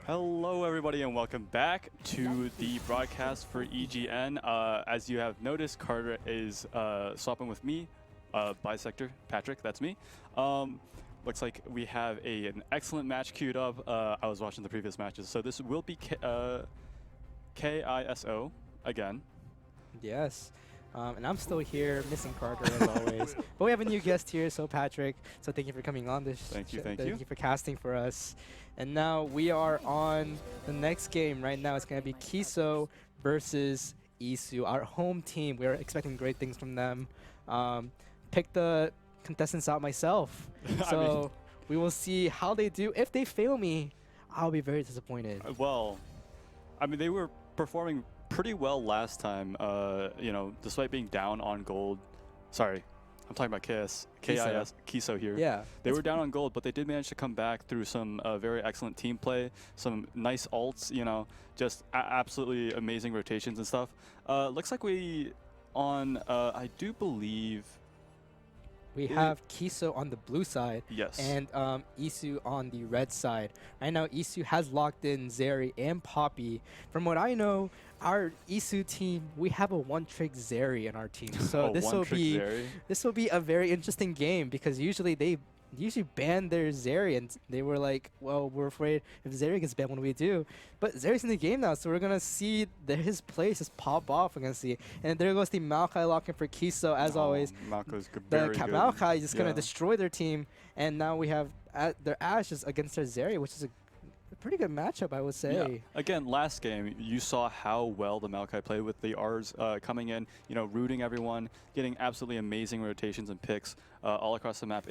Hello everybody and welcome back to the broadcast for EGN. As you have noticed, Carter is swapping with me, Bisector, Patrick, that's me. Looks like we have an excellent match queued up. I was watching the previous matches, so this will be KISO again. Yes. And I'm still here, missing Carter as always. But we have a new guest here, so Patrick. So thank you for coming on this. Thank you. Thank you for casting for us. And now we are on the next game. Right now it's going to be KISO versus EASU, our home team. We are expecting great things from them. Pick the contestants out myself. So we will see how they do. If they fail me, I'll be very disappointed. Well, I mean, they were performing pretty well last time, you know, despite being down on gold. Sorry, I'm talking about KISO here. Yeah. They were down on gold, but they did manage to come back through some very excellent team play, some nice ults, you know, just absolutely amazing rotations and stuff. Looks like we I do believe we have KISO on the blue side, yes, and EASU on the red side. Right now, EASU has locked in Zeri and Poppy. From what I know, our EASU team, we have a one-trick Zeri in our team. So this will be a very interesting game because usually they ban their Zeri, and they were like, well, we're afraid if Zeri gets banned, what do we do? But Zeri's in the game now, so we're going to see his place just pop off. We're going to see. And there goes the Maokai locking for KISO, as always. Maokai's very good. Maokai is just going to destroy their team, and now we have their Ashes against their Zeri, which is a pretty good matchup, I would say. Yeah. Again, last game, you saw how well the Maokai played with the Rs coming in, you know, rooting everyone, getting absolutely amazing rotations and picks all across the map.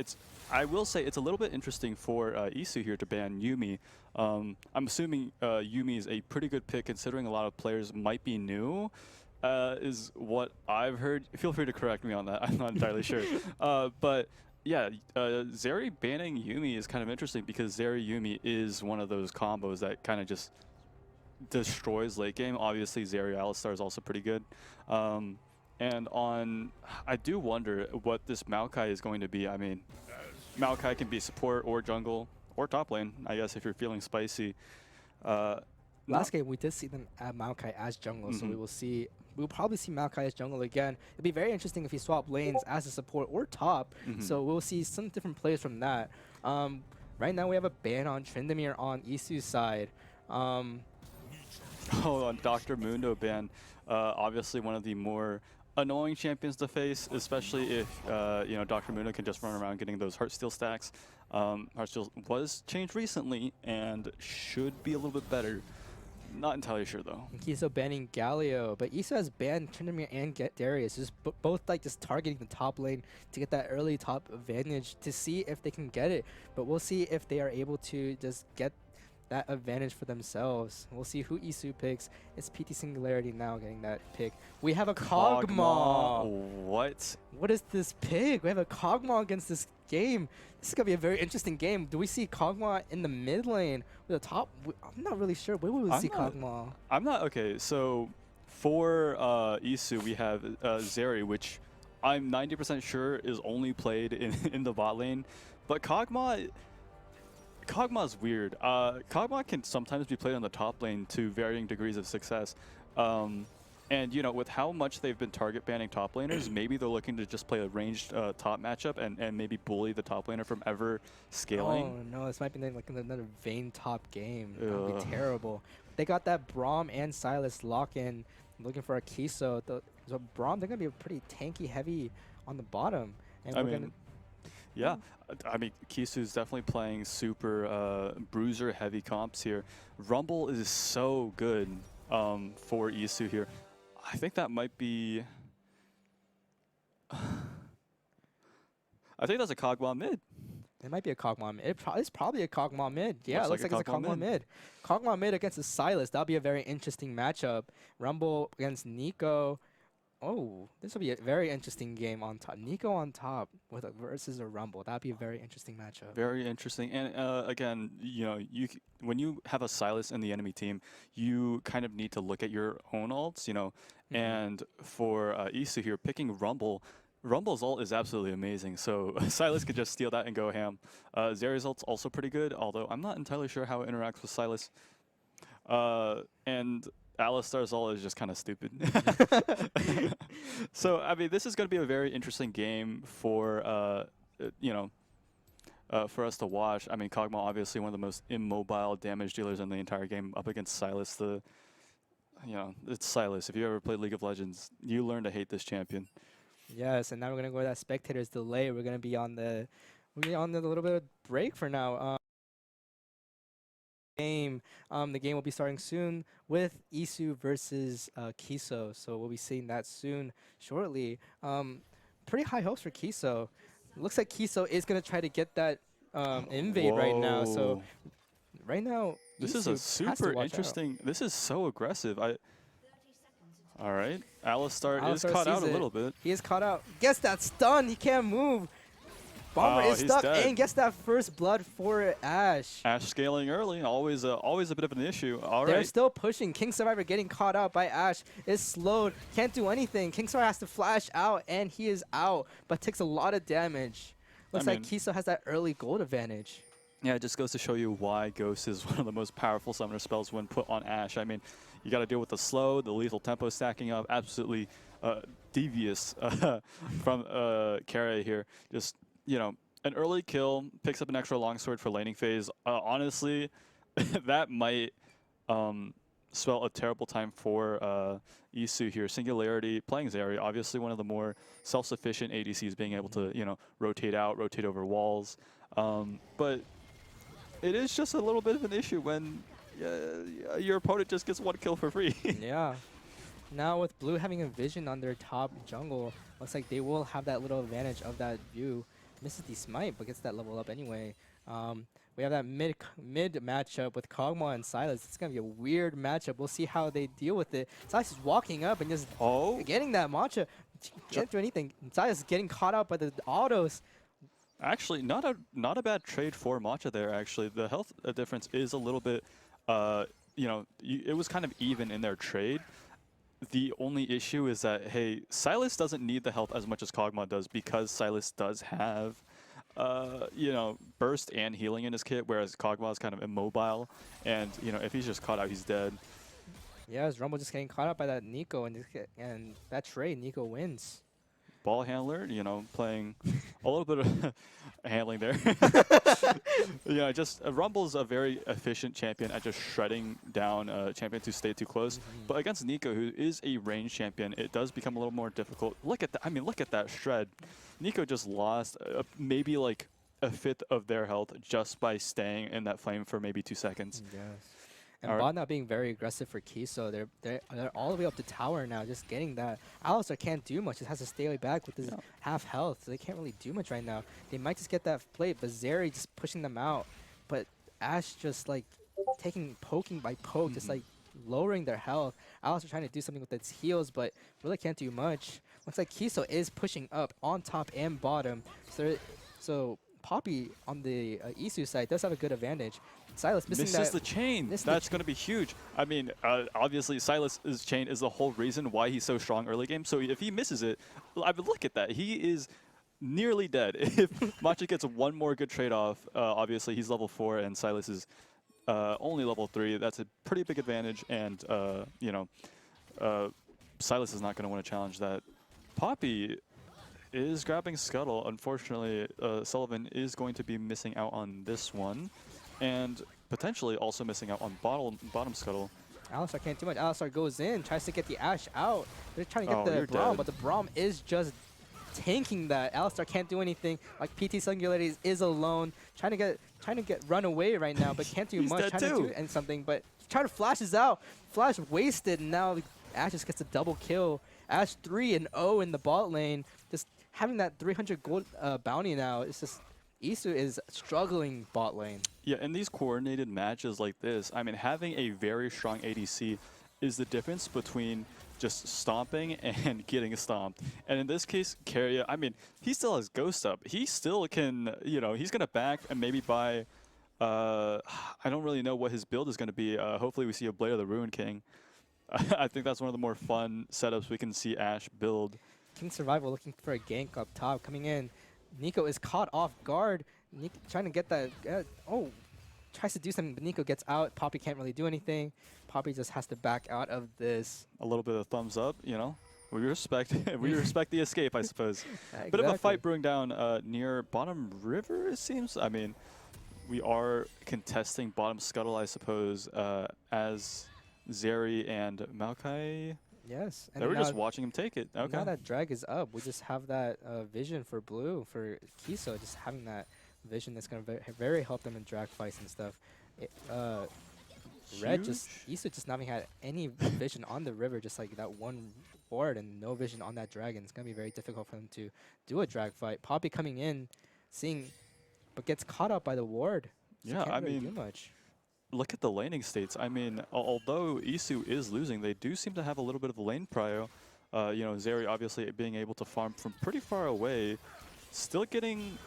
I will say it's a little bit interesting for EASU here to ban Yuumi. I'm assuming Yuumi is a pretty good pick considering a lot of players might be new, is what I've heard. Feel free to correct me on that. I'm not entirely sure. But yeah, Zeri banning Yuumi is kind of interesting because Zeri Yuumi is one of those combos that kind of just destroys late game. Obviously, Zeri Alistar is also pretty good. And I do wonder what this Maokai is going to be. I mean, Maokai can be support or jungle or top lane, I guess, if you're feeling spicy. Last game, we did see them add Maokai as jungle, so we will see. We'll probably see Maokai as jungle again. It'd be very interesting if he swapped lanes as a support or top. So we'll see some different plays from that. Right now, we have a ban on Tryndamere on EASU's side. On Dr. Mundo ban. Obviously, one of the more annoying champions to face, especially if you know, Dr. Mundo can just run around getting those Heartsteel stacks. Heartsteel was changed recently and should be a little bit better. Not entirely sure though. KISO banning Galio, but EASU has banned Tryndamere and Darius, just both like just targeting the top lane to get that early top advantage to see if they can get it. But we'll see if they are able to just get that advantage for themselves. We'll see who EASU picks. It's PT Singularity now getting that pick. We have a Kog'Maw. What? What is this pick? We have a Kog'Maw against this game. This is going to be a very interesting game. Do we see Kog'Maw in the mid lane with the top? I'm not really sure. Where will we see Kog'Maw? I'm not. Okay, so for EASU, we have Zeri, which I'm 90% sure is only played in the bot lane. But Kog'Maw's weird. Kog'Maw can sometimes be played on the top lane to varying degrees of success. And, you know, with how much they've been target banning top laners, maybe they're looking to just play a ranged top matchup and maybe bully the top laner from ever scaling. Oh, no, this might be like another Vayne top game. That would be terrible. They got that Braum and Sylas lock-in looking for a KISO. So Braum, they're going to be pretty tanky heavy on the bottom. And yeah, I mean, KISO's definitely playing super bruiser-heavy comps here. Rumble is so good for EASU here. I think that might be... I think that's a Kog'Maw mid. It might be a Kog'Maw mid. It's probably a Kog'Maw mid. Yeah, it looks like it's a Kog'Maw mid. Kog'Maw mid against the Sylas. That'll be a very interesting matchup. Rumble against Nico. Oh, this will be a very interesting game on top. Nico on top versus a Rumble. That'd be a very interesting matchup. Very interesting. And again, you know, when you have a Sylas in the enemy team, you kind of need to look at your own ults, you know. And for EASU here, picking Rumble Rumble's ult is absolutely amazing, so Sylas could just steal that and go ham. Zeri's ult's also pretty good, although I'm not entirely sure how it interacts with Sylas. And Alistar's ult is just kind of stupid. So, I mean, this is going to be a very interesting game for, you know, for us to watch. I mean, Kog'Maw obviously one of the most immobile damage dealers in the entire game up against Sylas. You know, it's Sylas. If you ever played League of Legends, you learn to hate this champion. Yes, and now we're gonna go to that spectators delay. We're gonna be on the little bit of break for now. The game will be starting soon with EASU versus KISO. So we'll be seeing that soon, shortly. Pretty high hopes for KISO. Looks like KISO is gonna try to get that invade right now. So right now, this EASU is a has to super watch interesting. This is so aggressive. All right, Alistar is Alistar caught out a sees it. little bit. He is caught out. Gets that stun. He can't move. Bomber is he's stuck dead. and gets that first blood for Ash. Ash scaling early, always a bit of an issue. All They're right. still pushing. King Survivor getting caught out by Ash. Is slowed. Can't do anything. King Survivor has to flash out, and he is out, but takes a lot of damage. Looks like KISO has that early gold advantage. Yeah, it just goes to show you why Ghost is one of the most powerful summoner spells when put on Ash. I mean, you got to deal with the slow, the lethal tempo stacking up, absolutely devious from Keria here. Just, you know, an early kill, picks up an extra longsword for laning phase. Honestly, that might spell a terrible time for EASU here. Singularity, playing Zeri, obviously one of the more self-sufficient ADCs, being able to, you know, rotate out, rotate over walls. But it is just a little bit of an issue when your opponent just gets one kill for free. Yeah. Now with Blue having a vision on their top jungle, looks like they will have that little advantage of that view. Misses the smite, but gets that level up anyway. We have that mid matchup with Kog'Maw and Sylas. It's going to be a weird matchup. We'll see how they deal with it. Sylas is walking up and just getting that matcha. Can't do anything. Sylas is getting caught out by the autos. Actually, not a bad trade for Matcha there, actually. The health difference is a little bit, you know, it was kind of even in their trade. The only issue is that, hey, Sylas doesn't need the health as much as Kog'Maw does because Sylas does have, you know, burst and healing in his kit, whereas Kog'Maw is kind of immobile. And, you know, if he's just caught out, he's dead. Yeah, as Rumble just getting caught out by that Nico, and that trade, Nico wins. Ball handler, you know, playing a little bit of handling there. Yeah, just Rumble's a very efficient champion at just shredding down champions who stay too close. But against Nico, who is a range champion, it does become a little more difficult. Look at that! I mean, look at that shred. Nico just lost maybe like a fifth of their health just by staying in that flame for maybe 2 seconds. Yes. And bot not being very aggressive for KISO. They're all the way up to tower now, just getting that. Alistar can't do much. Just has to stay back with his half health. So they can't really do much right now. They might just get that plate, but Zeri just pushing them out. But Ash just like poking by poke, just like lowering their health. Alistar trying to do something with its heals, but really can't do much. Looks like KISO is pushing up on top and bottom. So Poppy on the EASU side does have a good advantage. Sylas misses the chain. That's going to be huge. I mean, obviously, Sylas' chain is the whole reason why he's so strong early game. So if he misses it, I mean, look at that. He is nearly dead. If Matcha gets one more good trade-off, obviously he's level 4 and Sylas is only level 3. That's a pretty big advantage. And, you know, Sylas is not going to want to challenge that. Poppy is grabbing Scuttle. Unfortunately, Sullivan is going to be missing out on this one. And potentially also missing out on bottom Scuttle. Alistar can't do much. Alistar goes in, tries to get the Ash out. They're trying to get the Braum, but the Braum is just tanking that. Alistar can't do anything. Like PT Singularities is alone, trying to get run away right now, but can't do much. Trying to do something, but trying to flashes out. Flash wasted, and now Ash just gets a double kill. Ash 3-0 in the bot lane. Just having that 300 gold bounty now. It's just EASU is struggling bot lane. Yeah, in these coordinated matches like this, I mean, having a very strong ADC is the difference between just stomping and getting stomped. And in this case, Keria, I mean, he still has Ghost up. He still can, you know, he's going to back and maybe buy, I don't really know what his build is going to be. Hopefully we see a Blade of the Ruin King. I think that's one of the more fun setups we can see Ash build. King Survival looking for a gank up top. Coming in, Nico is caught off guard. Nico trying to get that. Oh, tries to do something, but Nico gets out. Poppy can't really do anything. Poppy just has to back out of this. A little bit of thumbs up, you know. We respect we respect the escape, I suppose. Exactly. Bit of a fight brewing down near bottom river, it seems. I mean, we are contesting bottom scuttle, I suppose, as Zeri and Maokai. Yes. They were just watching him take it. Okay. Now that drag is up, we just have that vision for blue, for KISO, just having that vision that's going to very help them in drag fights and stuff. Red EASU just not having had any vision on the river, just like that one ward and no vision on that dragon. It's going to be very difficult for them to do a drag fight. Poppy coming in, seeing, but gets caught up by the ward. So yeah, can't I really mean, do much. Look at the laning states. I mean, although EASU is losing, they do seem to have a little bit of lane prio. You know, Zeri obviously being able to farm from pretty far away, still getting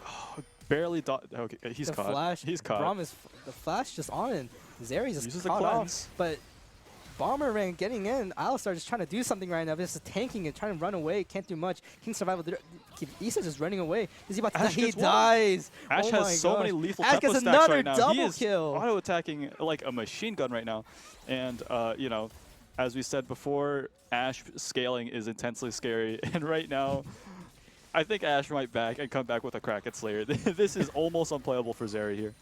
barely dot. Okay, he's the caught. Flash, He's caught. The flash just on, and Zeri just Uses caught the off. cleanse. But Bomberman getting in. Alistar just trying to do something right now. Just tanking it, trying to run away. Can't do much. King Survival. Issa just running away. Is he about to die? He dies. Ash oh has so many lethal Ash tempo gets stacks another right now. double He is kill. auto-attacking like a machine gun right now. And, you know, as we said before, Ash scaling is intensely scary. And right now, I think Ash might back and come back with a Kraken Slayer. This is almost unplayable for Zeri here.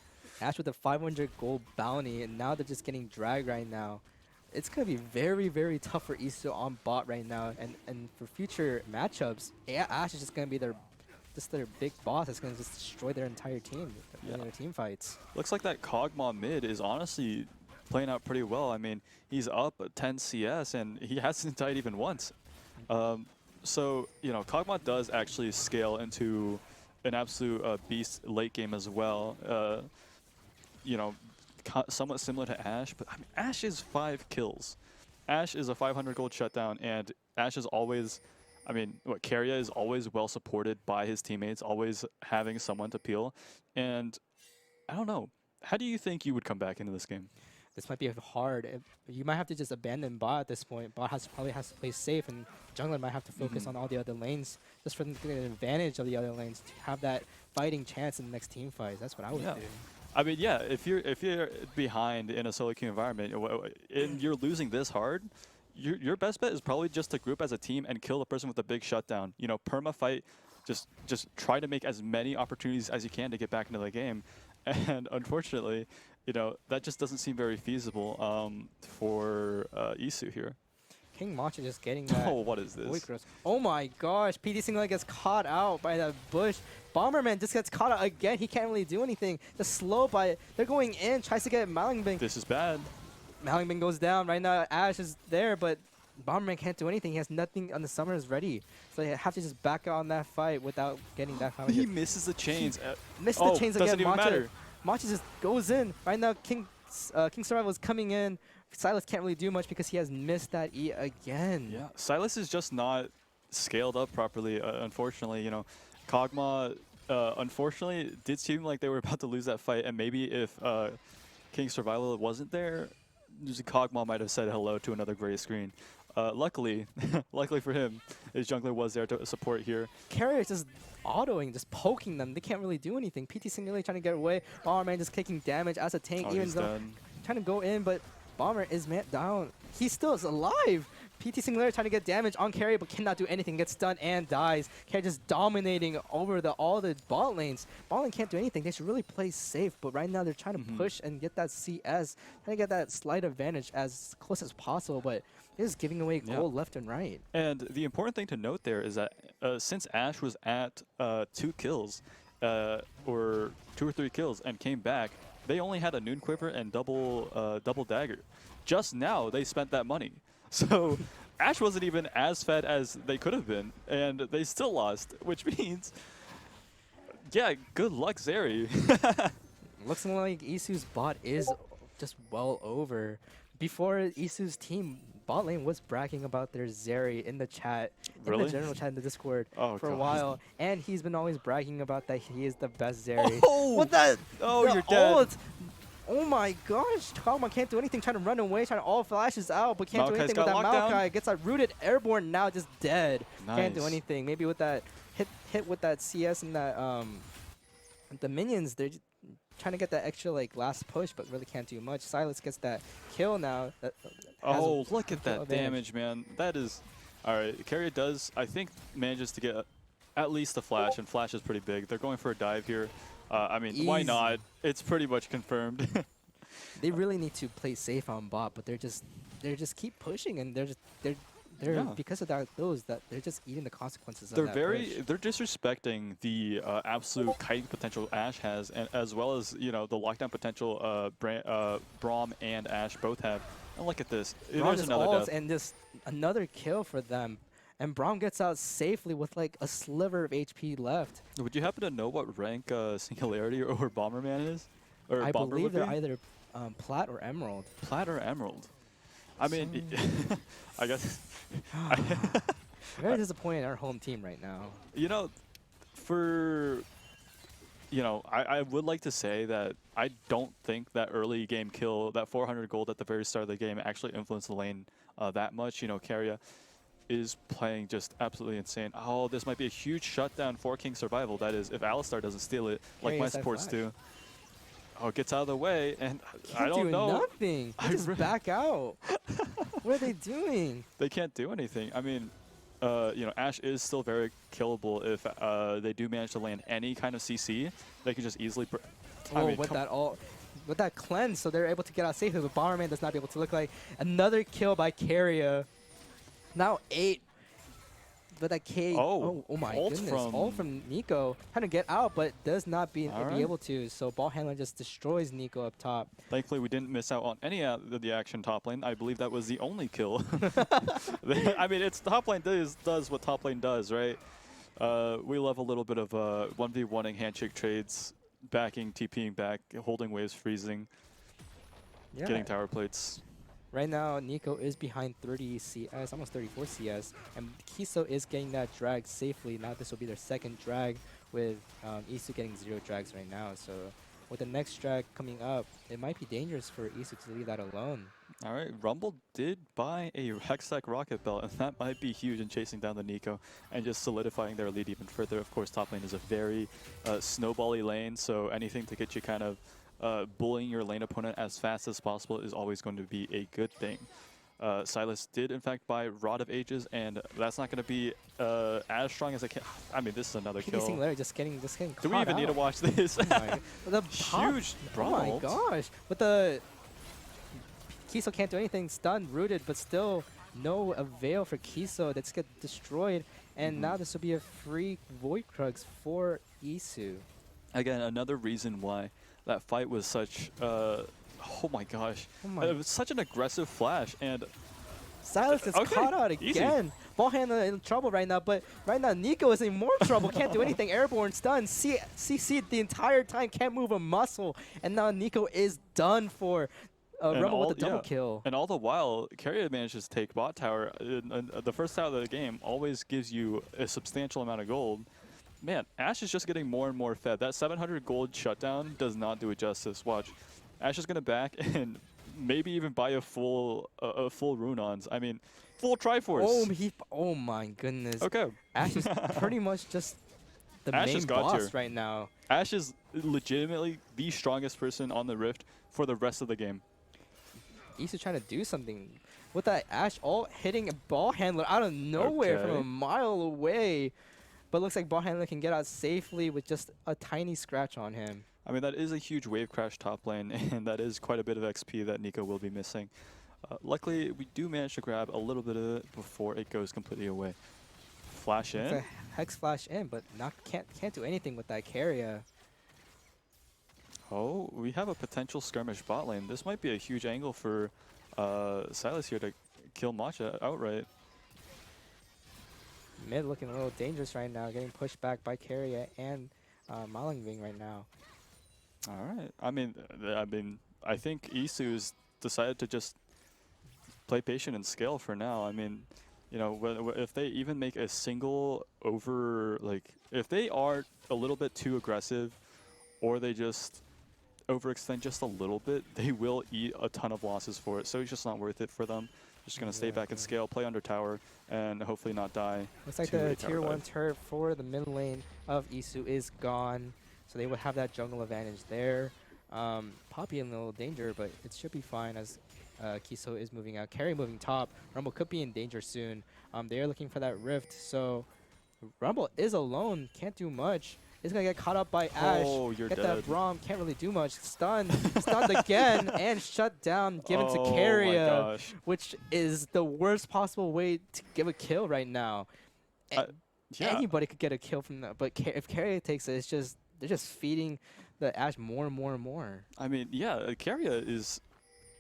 Ash with a 500 gold bounty, and now they're just getting dragged right now. It's going to be very, very tough for EASU on bot right now. And for future matchups, Ash is just going to be their big boss that's going to just destroy their entire team in their team fights. Looks like that Kog'Maw mid is honestly playing out pretty well. I mean, he's up 10 CS, and he hasn't died even once. So, you know, Kog'Maw does actually scale into an absolute beast late game as well. You know, somewhat similar to Ash, but I mean, Ash is 5 kills. Ash is a 500 gold shutdown, and Ash is always, I mean, Keria is always well supported by his teammates, always having someone to peel. And I don't know, how do you think you would come back into this game? This might be hard. You might have to just abandon bot at this point. Bot probably has to play safe, and jungler might have to focus on all the other lanes just for them to get an advantage of the other lanes to have that fighting chance in the next team fight. That's what I would do. I mean, yeah, if you're behind in a solo queue environment and you're losing this hard, your best bet is probably just to group as a team and kill the person with a big shutdown. You know, perma fight, just try to make as many opportunities as you can to get back into the game. And unfortunately, you know, that just doesn't seem very feasible for EASU here. King Macha just getting that. Oh, what is this? Oh my gosh, PT Single gets caught out by that bush. Bomberman just gets caught out again. He can't really do anything. Just slow by it. They're going in, tries to get Malingbing. This is bad. Malingbing goes down. Right now, Ash is there, but Bomberman can't do anything. He has nothing on the Summers ready. So they have to just back out on that fight without getting that fight. He misses the chains. Misses the chains again. Doesn't even matter. Macha just goes in. Right now, King Survival is coming in. Silas can't really do much because he has missed that E again. Yeah, Silas is just not scaled up properly, unfortunately. You know, Kog'Maw, unfortunately, did seem like they were about to lose that fight, and maybe if King Survival wasn't there, Kog'Maw might have said hello to another gray screen. Luckily for him, his jungler was there to support here. Carrier is just autoing, just poking them. They can't really do anything. PT Singularly trying to get away. Bomberman just taking damage as a tank, even though trying to go in, but Bomber is down. He still is alive. PT Singularity trying to get damage on Carrier, but cannot do anything. Gets stunned and dies. Carrier just dominating over all the bot lanes. Bot lane can't do anything. They should really play safe, but right now they're trying to push and get that CS, trying to get that slight advantage as close as possible, but they're just giving away gold left and right. And the important thing to note there is that since Ash was at 2 kills, or 2 or 3 kills, and came back, they only had a Noon Quiver and double dagger. Just now, they spent that money. So Ash wasn't even as fed as they could have been, and they still lost, which means, yeah, good luck, Zeri. Looks like EASU's bot is just well over. Before EASU's team, bot lane was bragging about their Zeri in the chat, in the general chat in the Discord for a while, and he's been always bragging about that he is the best Zeri. Oh, what the? Oh, you're dead. Oh my gosh, Kaguma can't do anything, trying to run away, trying to all flashes out, but can't do Maokai's anything with that got lockdown. Maokai. Gets that rooted airborne, now just dead. Can't do Nice. anything. Maybe with that hit with that CS and that the minions, they're just trying to get that extra like last push, but really can't do much. Silas gets that kill now. That Oh, look at that advantage. damage, man. That is... Alright, Carrier does, I think, manages to get at least a flash, and flash is pretty big. They're going for a dive here. I mean, why Easy. not? It's pretty much confirmed. They really need to play safe on bot, but they're just keep pushing, and they're Yeah. because of that they're just eating the consequences They're of that push. they're disrespecting the absolute kiting potential Ashe has, and as well as, you know, the lockdown potential Braum and Ashe both have. And look at this. Braum There's just another ults death. and just another kill for them. And Braum gets out safely with like a sliver of HP left. Would you happen to know what rank Singularity or Bomberman is? Or I Bomber believe would they're be? either Plat or Emerald. Plat or Emerald. I mean, I guess... Very disappointed in our home team right now. You know, for... You know, I would like to say that I don't think that early game kill, that 400 gold at the very start of the game, actually influenced the lane that much. You know, Carrier is playing just absolutely insane. Oh, this might be a huge shutdown for King Survival. That is, if Alistar doesn't steal it, like Carrier's my that supports flash. do. Oh, it gets out of the way, and I Can't don't do know. nothing. They just back out. What are they doing? They can't do anything. I mean, you know, Ashe is still very killable if they do manage to land any kind of CC. They can just easily... I Oh, mean, with that cleanse, so they're able to get out safely, but Bomberman does not be able to look like another kill by Carrier. Now 8. But that K. Oh, Oh my ult goodness. from- All from Nico. Trying to get out, but does not be Alright. able to. So Ball Handler just destroys Nico up top. Thankfully, we didn't miss out on any of the action top lane. I believe that was the only kill. I mean, it's top lane does what top lane does, right? We love a little bit of 1v1ing handshake trades, backing, TPing back, holding waves, freezing, Yeah. getting tower plates. Right now, Nico is behind 30 CS, almost 34 CS, and KISO is getting that drag safely. Now this will be their second drag, with EASU getting 0 drags right now. So with the next drag coming up, it might be dangerous for EASU to leave that alone. All right, Rumble did buy a Hextech rocket belt, and that might be huge in chasing down the Nico and just solidifying their lead even further. Of course, top lane is a very snowbally lane, so anything to get you kind of bullying your lane opponent as fast as possible is always going to be a good thing. Silas did, in fact, buy Rod of Ages, and that's not going to be as strong as it can. I mean, this is another PD kill. Singularity just getting Do we even need to watch this? Oh my, the pop- Huge Oh Braum my ult. gosh. But the KISO can't do anything, stunned, rooted, but still no avail for KISO. That's get destroyed. And now this will be a free Void Krugs for EASU. Again, another reason why that fight was such, oh my gosh, Oh my- it was such an aggressive flash, and Silas is Okay, caught out easy. again. Ball handler in trouble right now, but right now Nico is in more trouble. Can't do anything. Airborne stun. CC the entire time. Can't move a muscle. And now Nico is done for. And Rumble with all- a double yeah. kill. And all the while, Carrier manages to take bot tower. The first tower of the game always gives you a substantial amount of gold. Man, Ashe is just getting more and more fed. That 700 gold shutdown does not do it justice. Watch. Ashe is going to back and maybe even buy a full Runons. I mean, full Triforce. Oh my goodness. Okay. Ashe is pretty much just the Ashe main has got boss you. right now. Ashe is legitimately the strongest person on the Rift for the rest of the game. EASU trying to do something with that Ashe ult hitting a ball handler out of nowhere from Okay. a mile away. But looks like ball handler can get out safely with just a tiny scratch on him. I mean, that is a huge wave crash top lane, and that is quite a bit of XP that Nico will be missing. Luckily, we do manage to grab a little bit of it before it goes completely away. Flash It's in. a hex flash in, but can't do anything with that carrier. Oh, we have a potential skirmish bot lane. This might be a huge angle for Silas here to kill Matcha outright. Mid looking a little dangerous right now, getting pushed back by carrier and Malingving right now. All right. I mean, I think EASU's decided to just play patient and scale for now. I mean, you know, if they even make a single over, like, if they are a little bit too aggressive, or they just overextend just a little bit, they will eat a ton of losses for it. So it's just not worth it for them. Just going to stay back and scale, play under tower, and hopefully not die. Looks like the tier 1 turret for the mid lane of EASU is gone. So they would have that jungle advantage there. Poppy in a little danger, but it should be fine as KISO is moving out. Carry moving top. Rumble could be in danger soon. They are looking for that rift. So Rumble is alone. Can't do much. He's going to get caught up by Ash. Oh, you're get dead. that Braum. Can't really do much. Stunned again, and shut down. Given to Carrier, which is the worst possible way to give a kill right now. Yeah. Anybody could get a kill from that. But if Carrier takes it, it's just they're just feeding the Ash more and more and more. I mean, yeah, Carrier is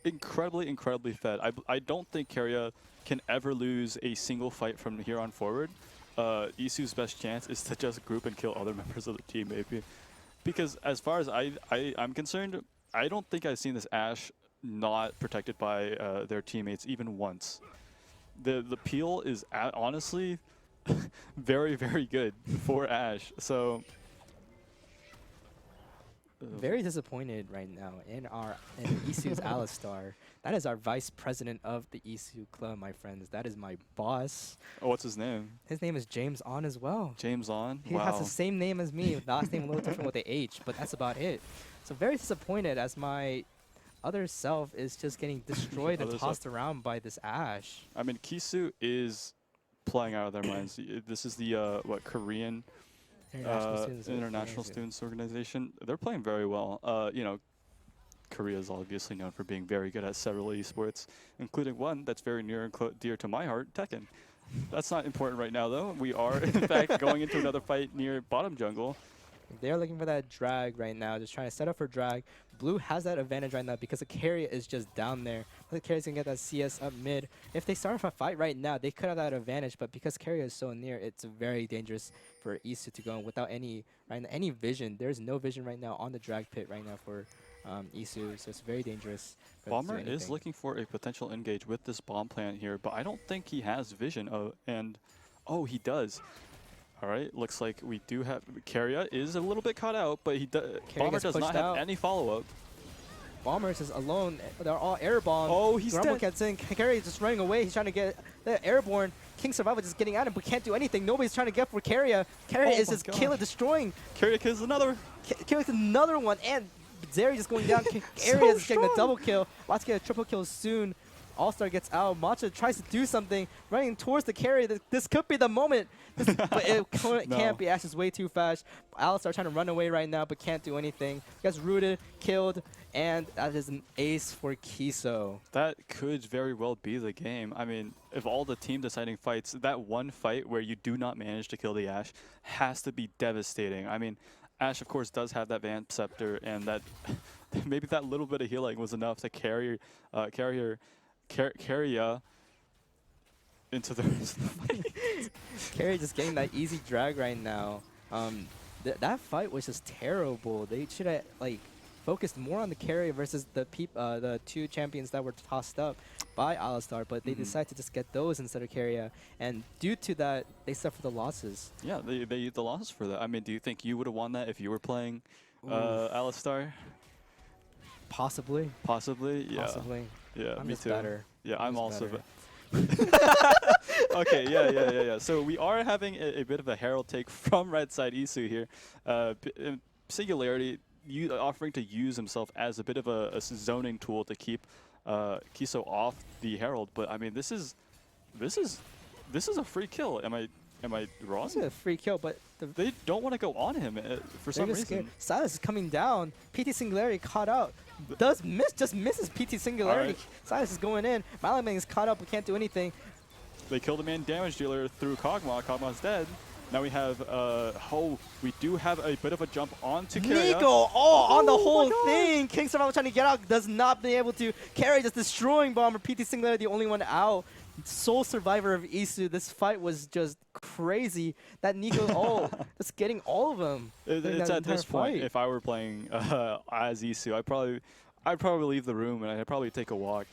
incredibly fed. I don't think Carrier can ever lose a single fight from here on forward. EASU's best chance is to just group and kill other members of the team, maybe. Because as far as I'm concerned, I don't think I've seen this Ashe not protected by their teammates even once. The peel is honestly very good for Ashe. So very disappointed right now in EASU's Alistar. That is our vice president of the EASU club, my friends. That is my boss. Oh, what's his name? His name is James On as well. James On? He has the same name as me. The last name a little different with the H, but that's about it. So very disappointed as my other self is just getting destroyed and tossed around by this Ashe. I mean, KISO is playing out of their minds. This is the Korean International Students Organization. They're playing very well. You know, Korea is obviously known for being very good at several esports, including one that's very near and dear to my heart, Tekken. That's not important right now, though. We are, in fact, going into another fight near bottom jungle. They're looking for that drag right now, just trying to set up for drag. Blue has that advantage right now because the carry is just down there. The carry's going to get that CS up mid. If they start off a fight right now, they could have that advantage, but because carry is so near, it's very dangerous for EASU to go in without any vision. There's no vision right now on the drag pit right now for EASU, so it's very dangerous. Bomber is looking for a potential engage with this bomb plant here, but I don't think he has vision. Oh, he does. All right, looks like we do have... Carrier is a little bit caught out, but Bomber does not have any follow-up. Bomber is alone. They're all airborne. Oh, he's Rumble dead. Gets in. Carrier is just running away. He's trying to get the airborne. King Survival just getting at him, but can't do anything. Nobody's trying to get for Carrier. Carrier is just destroying. Carrier kills another. Kills another one, and Zeri just going down. Carrier is getting a double kill. About to get a triple kill soon. All-Star gets out. Matcha tries to do something, running towards the carry. This could be the moment. But it can't be. Ash is way too fast. Alistar trying to run away right now, but can't do anything. Gets rooted, killed, and that is an ace for KISO. That could very well be the game. I mean, if all the team deciding fights, that one fight where you do not manage to kill the Ashe has to be devastating. I mean, Ashe, of course, does have that Vamp Scepter, and that maybe that little bit of healing was enough to carry Carrier into the rest of the fight. Carrier just getting that easy drag right now. That fight was just terrible. They should have focused more on the carrier versus the two champions that were tossed up by Alistar, but they decided to just get those instead of carrier, and due to that, they suffered the losses. Yeah, they eat the losses for that. I mean, do you think you would have won that if you were playing Alistar? Possibly. Possibly, yeah. Possibly. Yeah, I'm me just too. Better. Yeah, I'm also better. Okay, yeah. So we are having a bit of a herald take from Red Side EASU here. Singularity offering to use himself as a bit of a zoning tool to keep KISO off the herald, but I mean this is a free kill. Am I wrong? This is a free kill, but they don't want to go on him for some reason. Scared. Silas is coming down. PT Singularity caught out. Just misses PT Singularity. Right. Silas is going in. Malamang is caught up but can't do anything. They killed the man damage dealer through Kog'Maw. Kog'Maw's dead. Now we have, we do have a bit of a jump onto Carrier. Nico, on the whole thing. King Survival trying to get out, does not be able to. Carry just destroying Bomber. PT Singularity the only one out. Sole survivor of EASU. This fight was just crazy. That Nico, just getting all of them. It's at this point, if I were playing as EASU, I'd probably leave the room and I'd probably take a walk.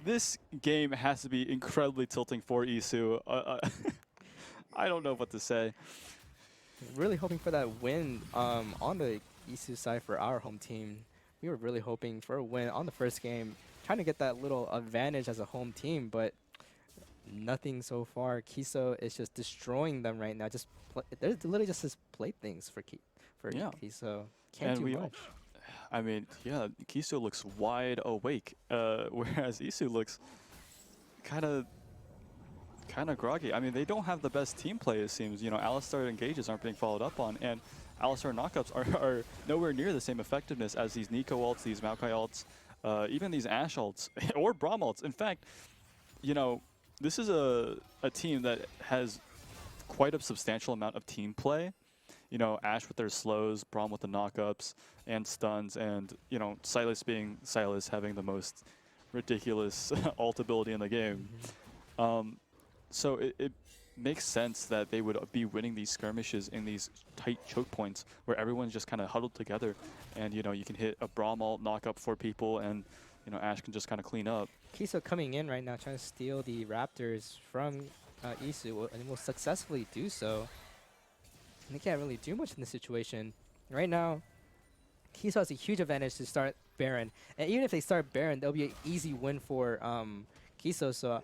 This game has to be incredibly tilting for EASU. I don't know what to say. Really hoping for that win on the EASU side for our home team, we were really hoping for a win on the first game, trying to get that little advantage as a home team, but nothing so far. KISO is just destroying them right now. They're literally just his playthings for Yeah. KISO. Can't And do much. I mean, yeah, KISO looks wide awake, whereas EASU looks kind of groggy. I mean, they don't have the best team play, it seems. You know, Alistar engages aren't being followed up on, and Alistar knockups are nowhere near the same effectiveness as these Nico ults, these Maokai ults, even these Ashe ults, or Braum ults. In fact, you know, this is a team that has quite a substantial amount of team play. You know, Ashe with their slows, Braum with the knockups and stuns, and, you know, Silas being Silas, having the most ridiculous ult ability in the game. So it makes sense that they would be winning these skirmishes in these tight choke points where everyone's just kind of huddled together, and, you know, you can hit a Braum ult, knock up 4 people, and, you know, Ashe can just kind of clean up. KISO coming in right now, trying to steal the Raptors from EASU, and will successfully do so. And they can't really do much in this situation. Right now, KISO has a huge advantage to start Baron. And even if they start Baron, that'll be an easy win for KISO. So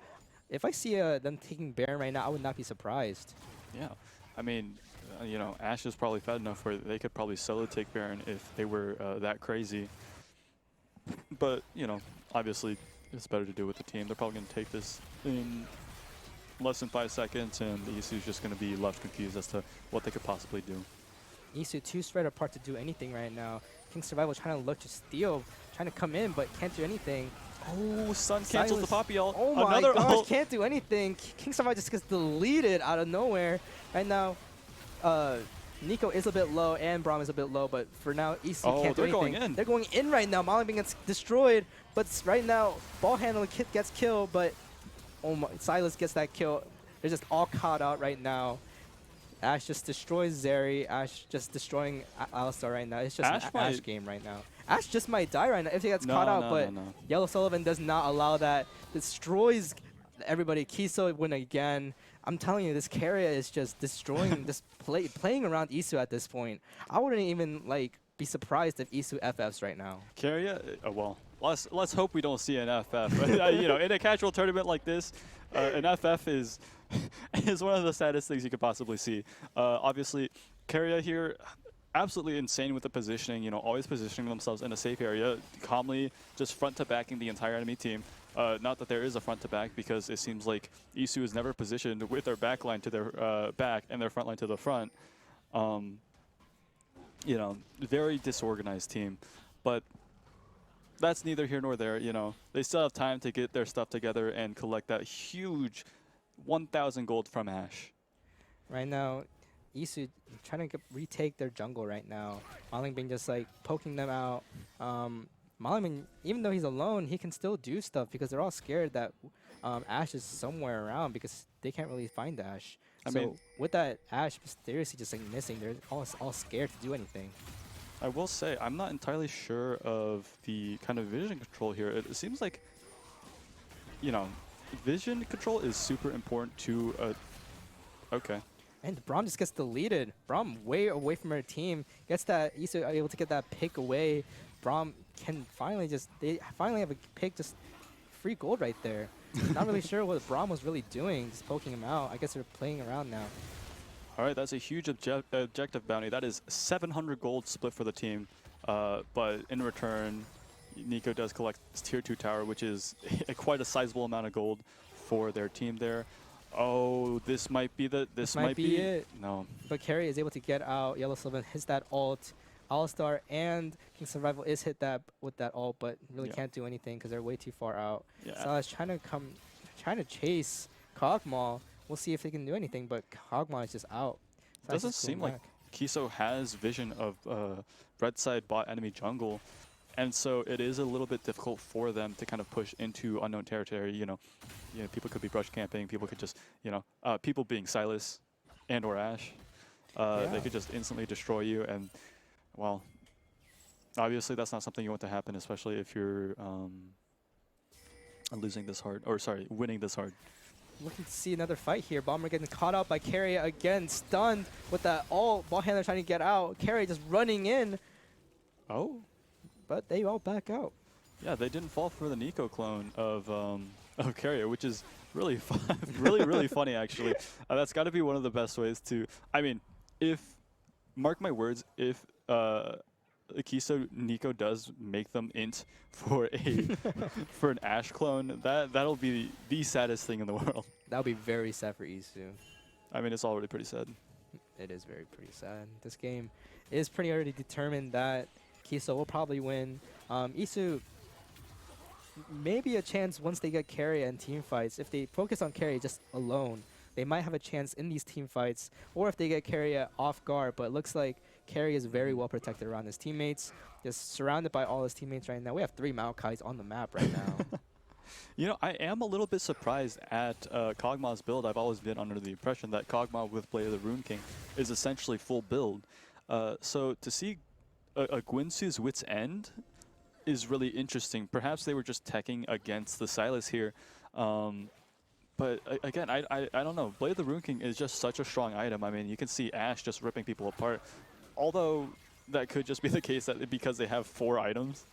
if I see them taking Baron right now, I would not be surprised. Yeah. I mean, you know, Ashe is probably fed enough where they could probably solo take Baron if they were that crazy. But, you know, obviously it's better to do with the team. They're probably going to take this in less than 5 seconds, and the EASU is just going to be left confused as to what they could possibly do. EASU too spread apart to do anything right now. King Survival trying to look to steal, trying to come in, but can't do anything. Oh, Sun cancels the Poppy ult. Oh my gosh, can't do anything. King Survival just gets deleted out of nowhere. Right now, Nico is a bit low and Braum is a bit low, but for now, EASU can't do anything. Going in. They're going in right now. Malin gets destroyed, but right now, ball handler gets killed, but oh my, Silas gets that kill. They're just all caught out right now. Ashe just destroys Zeri. Ashe just destroying Alistar right now. It's just an Ashe game right now. Ashe just might die right now if he gets caught out, but Yellow Sullivan does not allow that. Destroys everybody. KISO win again. I'm telling you, this Keria is just destroying, just playing around EASU at this point. I wouldn't even be surprised if EASU FFs right now. Keria, well, let's hope we don't see an FF. You know, in a casual tournament like this, an FF is one of the saddest things you could possibly see. Obviously, Keria here, absolutely insane with the positioning. You know, always positioning themselves in a safe area, calmly just front to backing the entire enemy team. Not that there is a front to back, because it seems like EASU is never positioned with their back line to their back and their front line to the front. You know, very disorganized team, but that's neither here nor there. You know, they still have time to get their stuff together and collect that huge 1,000 gold from Ashe. Right now, EASU trying to retake their jungle right now. Malingbing just poking them out. Malingbing, even though he's alone, he can still do stuff because they're all scared that Ashe is somewhere around because they can't really find Ashe. I mean, with that Ashe mysteriously just missing, they're all scared to do anything. I will say, I'm not entirely sure of the kind of vision control here. It seems like, you know, vision control is super important to okay. And Braum just gets deleted. Braum way away from her team. Gets that, EASU are able to get that pick away. Braum can they finally have a pick, just free gold right there. Not really sure what Braum was really doing, just poking him out. I guess they're playing around now. All right, that's a huge objective bounty. That is 700 gold split for the team. But in return, Nico does collect his tier 2 tower, which is quite a sizable amount of gold for their team there. Oh, this might be this might be it. No. But Keria is able to get out. Yellow Sullivan hits that ult. Alistar and King Survival is hit that with that ult, but really can't do anything because they're way too far out. Yeah. So I was trying to chase Kog'Maw. We'll see if they can do anything, but Kog'Maw is just out. So doesn't seem like KISO has vision of red side bot enemy jungle, and so it is a little bit difficult for them to kind of push into unknown territory. You know, people could be brush camping. People could just, people being Silas and or Ashe, they could just instantly destroy you. And well, obviously that's not something you want to happen, especially if you're losing this hard, or sorry, winning this hard. Looking to see another fight here. Bomber getting caught out by Keria again, stunned with that ult. Ball handler trying to get out. Keria just running in. Oh. But they all back out. Yeah, they didn't fall for the Nico clone of Carrier, which is really fun, really funny actually. That's got to be one of the best ways to. I mean, if mark my words, if KISO Nico does make them int for a for an Ashe clone, that'll be the saddest thing in the world. That'll be very sad for EASU. I mean, it's already pretty sad. It is pretty sad. This game is pretty already determined that KISO will probably win. EASU maybe a chance once they get carry and team fights. If they focus on carry just alone, they might have a chance in these team fights, or if they get carry off guard. But it looks like carry is very well protected around his teammates, just surrounded by all his teammates right now. We have 3 Maokais on the map right now. You know, I am a little bit surprised at Kog'Maw's build. I've always been under the impression that Kog'Maw with Blade of the Rune King is essentially full build. So to see a Guinsoo's Wit's End is really interesting. Perhaps they were just teching against the Sylas here. But again, I don't know. Blade of the Rune King is just such a strong item. I mean, you can see Ashe just ripping people apart. Although that could just be the case that because they have 4 items.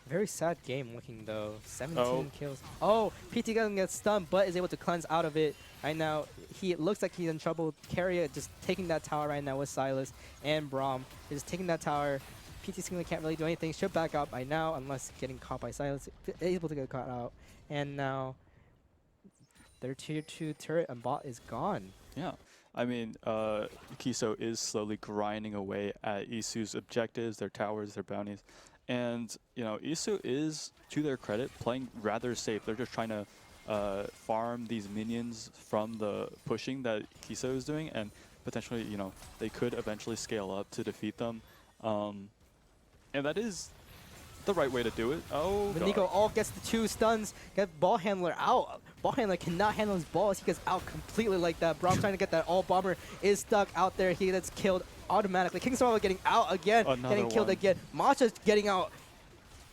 Very sad game looking though. 17 kills. Oh, PT doesn't get stunned, but is able to cleanse out of it. Right now, it looks like he's in trouble. Carrier just taking that tower right now with Sylas and Braum. They're just taking that tower. PT Singlet can't really do anything. Should back out by now unless getting caught by Sylas. Able to get caught out. And now their tier 2 turret and bot is gone. Yeah. I mean, KISO is slowly grinding away at EASU's objectives, their towers, their bounties. And, you know, EASU is, to their credit, playing rather safe. They're just trying to farm these minions from the pushing that KISO is doing, and potentially, you know, they could eventually scale up to defeat them. And that is the right way to do it. Oh, Nico all gets the 2 stuns, get ball handler out. Ball handler cannot handle his balls. He gets out completely like that. Braum trying to get that all bomber is stuck out there. He gets killed automatically. King Sorrow getting out again, getting killed again. Masha's getting out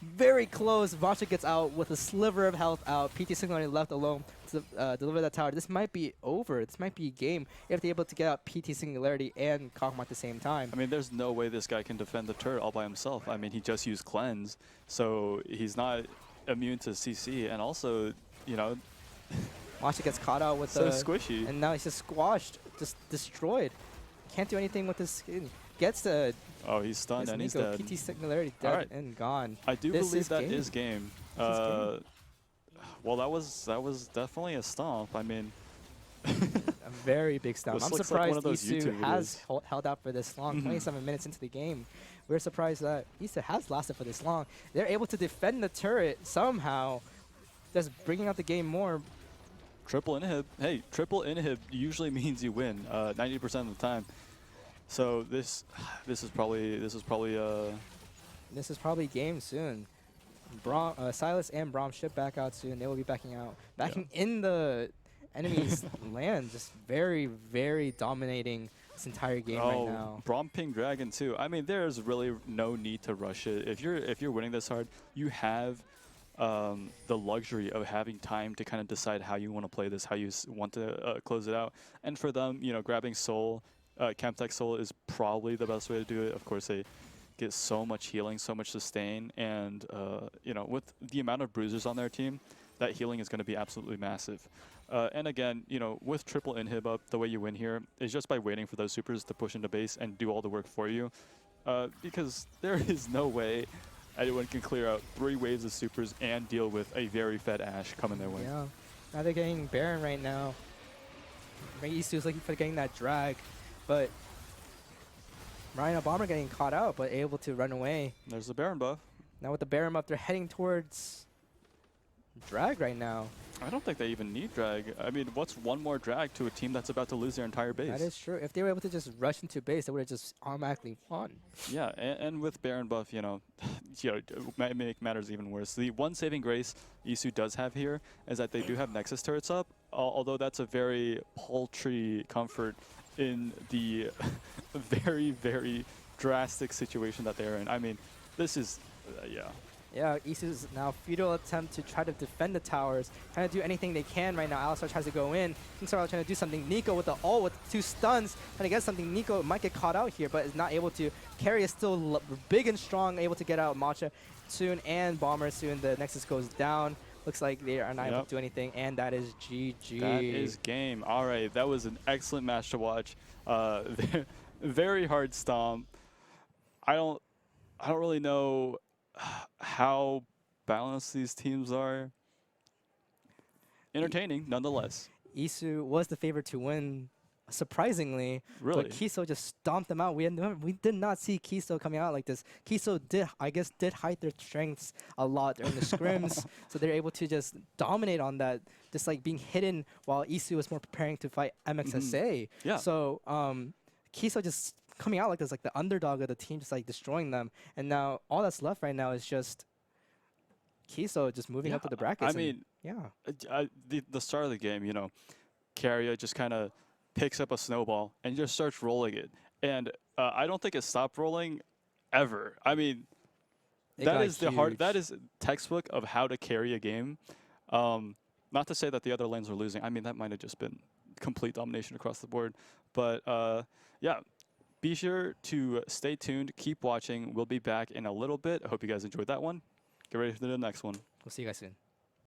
very close. Masha gets out with a sliver of health out. PT Singularity left alone to deliver that tower. This might be over. This might be a game if they're able to get out PT Singularity and Kog'Maw at the same time. I mean, there's no way this guy can defend the turret all by himself. I mean, he just used cleanse, so he's not immune to CC, and also, you know, Masha gets caught out with so squishy, and now he's just squashed, just destroyed. Can't do anything with his skin. Gets the. Oh, he's stunned and he's dead. PT Singularity dead and gone. I do believe that is game. Well, that was definitely a stomp. I mean, a very big stomp. I'm surprised like EASU has held out for this long. 27 minutes into the game. We're surprised that EASU has lasted for this long. They're able to defend the turret somehow, just bringing out the game more. Triple inhib. Hey, triple inhib usually means you win 90% of the time. So this is probably game soon. Sylas and Braum should back out soon. They will be backing out, in the enemy's land. Just very, very dominating this entire game right now. Braum ping Dragon too. I mean, there's really no need to rush it. If you're winning this hard, you have the luxury of having time to kind of decide how you want to play this, how you want to close it out. And for them, you know, grabbing Soul, Chemtech Soul is probably the best way to do it. Of course, they get so much healing, so much sustain, and you know, with the amount of bruisers on their team, that healing is going to be absolutely massive. And again, you know, with triple inhib up, the way you win here is just by waiting for those supers to push into base and do all the work for you, because there is no way anyone can clear out 3 waves of supers and deal with a very fed Ashe coming their way. Yeah, now they're getting Baron right now. EASU's looking for getting that drag, but Rhino Bomber getting caught out, but able to run away. There's the Baron buff. Now with the Baron buff, they're heading towards drag right now. I don't think they even need drag. I mean, what's one more drag to a team that's about to lose their entire base? That is true. If they were able to just rush into base, they would have just automatically won. Yeah, and with Baron buff, you know, make matters even worse. The one saving grace EASU does have here is that they do have Nexus turrets up, although that's a very paltry comfort in the very, very drastic situation that they're in. I mean, this is, yeah. Yeah, EASU's now futile attempt to try to defend the towers, trying to do anything they can right now. Alistar tries to go in. Kingstar trying to do something. Nico with the ult with 2 stuns, trying to get something. Nico might get caught out here, but is not able to. Carry is still big and strong, able to get out Matcha soon and Bomber soon. The Nexus goes down. Looks like they are not able to do anything, and that is GG. That is game. All right, that was an excellent match to watch. Very hard stomp. I don't really know how balanced these teams are. Entertaining, nonetheless. EASU was the favorite to win, surprisingly. Really? But KISO just stomped them out. We did not see KISO coming out like this. KISO did hide their strengths a lot during the scrims, so they're able to just dominate on that, just like being hidden while EASU was more preparing to fight MXSA. Yeah. So KISO just coming out like this, like the underdog of the team, just like destroying them. And now all that's left right now is just KISO just moving up to the brackets. I mean, yeah. The start of the game, you know, Carrier just kind of picks up a snowball and just starts rolling it. And I don't think it stopped rolling ever. I mean, that is textbook of how to carry a game. Not to say that the other lanes were losing. I mean, that might have just been complete domination across the board. But yeah, be sure to stay tuned. Keep watching. We'll be back in a little bit. I hope you guys enjoyed that one. Get ready for the next one. We'll see you guys soon.